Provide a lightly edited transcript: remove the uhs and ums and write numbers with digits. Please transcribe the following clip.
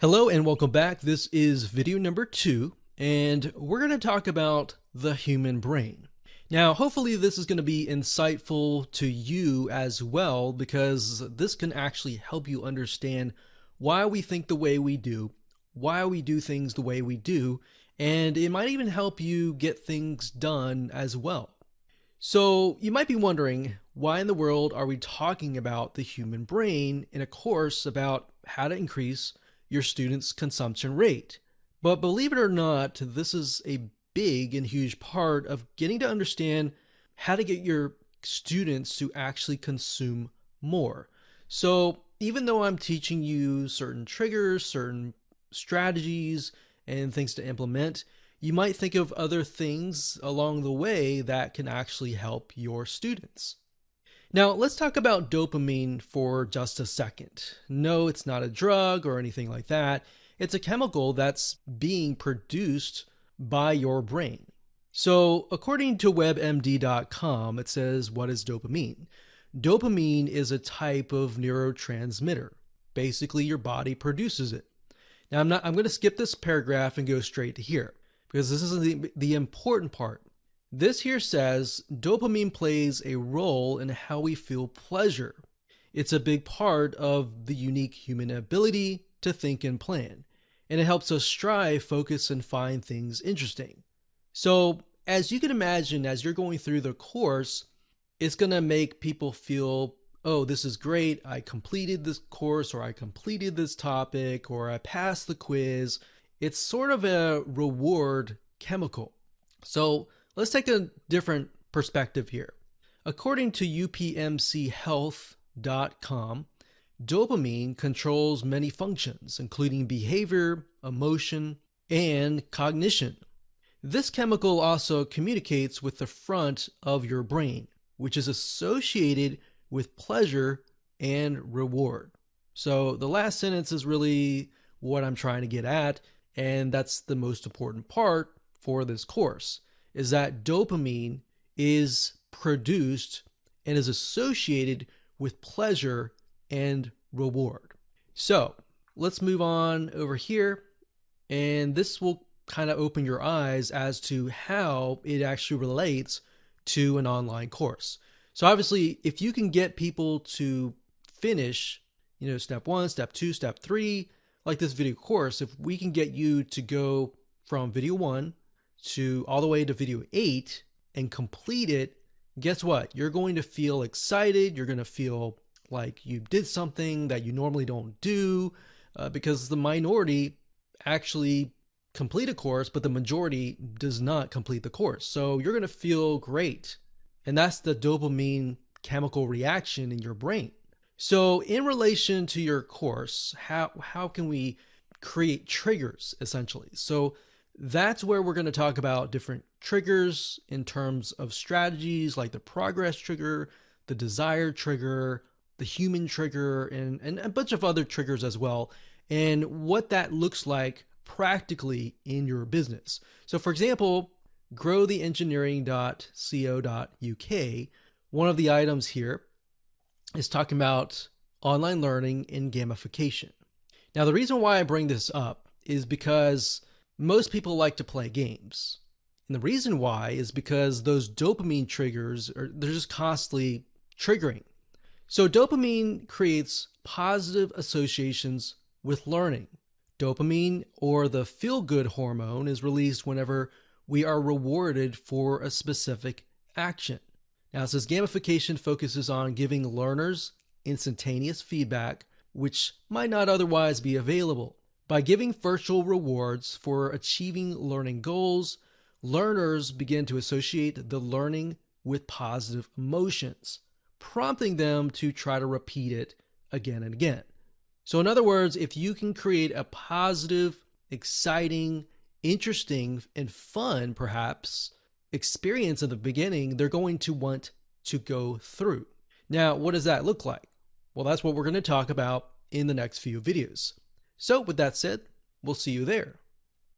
Hello and welcome back. This is video number 2, and we're going to talk about the human brain. Now, hopefully this is going to be insightful to you as well, because this can actually help you understand why we think the way we do, why we do things the way we do, and it might even help you get things done as well. So you might be wondering, why in the world are we talking about the human brain in a course about how to increase your students' consumption rate? But believe it or not, this is a big and huge part of getting to understand how to get your students to actually consume more. So even though I'm teaching you certain triggers, certain strategies, and things to implement, you might think of other things along the way that can actually help your students. Now, let's talk about dopamine for just a second. No, it's not a drug or anything like that. It's a chemical that's being produced by your brain. So, according to WebMD.com, it says, what is dopamine? Dopamine is a type of neurotransmitter. Basically, your body produces it. Now, I'm going to skip this paragraph and go straight to here, because this is the important part. This here says dopamine plays a role in how we feel pleasure. It's a big part of the unique human ability to think and plan, and it helps us strive, focus, and find things interesting. So, as you can imagine, as you're going through the course, it's going to make people feel, oh, this is great. I completed this course, or I completed this topic, or I passed the quiz. It's sort of a reward chemical. So let's take a different perspective here. According to upmchealth.com, dopamine controls many functions, including behavior, emotion, and cognition. This chemical also communicates with the front of your brain, which is associated with pleasure and reward. So the last sentence is really what I'm trying to get at, and that's the most important part for this course, is that dopamine is produced and is associated with pleasure and reward. So let's move on over here, and this will kind of open your eyes as to how it actually relates to an online course. So obviously, if you can get people to finish, step 1, step 2, step 3, like this video course, if we can get you to go from video 1 to all the way to video 8 and complete it, guess what? You're going to feel excited. You're going to feel like you did something that you normally don't do, because the minority actually complete a course, but the majority does not complete the course. So you're going to feel great. And that's the dopamine chemical reaction in your brain. So in relation to your course, how can we create triggers, essentially? So that's where we're going to talk about different triggers in terms of strategies, like the progress trigger, the desire trigger, the human trigger, and a bunch of other triggers as well, and what that looks like practically in your business. So for example, growtheengineering.co.uk, one of the items here is talking about online learning and gamification. Now, the reason why I bring this up is because most people like to play games. And the reason why is because those dopamine triggers they're just constantly triggering. So dopamine creates positive associations with learning. Dopamine, or the feel-good hormone, is released whenever we are rewarded for a specific action. Now, it says gamification focuses on giving learners instantaneous feedback, which might not otherwise be available. By giving virtual rewards for achieving learning goals, learners begin to associate the learning with positive emotions, prompting them to try to repeat it again and again. So in other words, if you can create a positive, exciting, interesting, and fun, perhaps, experience in the beginning, they're going to want to go through. Now, what does that look like? Well, that's what we're going to talk about in the next few videos. So with that said, we'll see you there.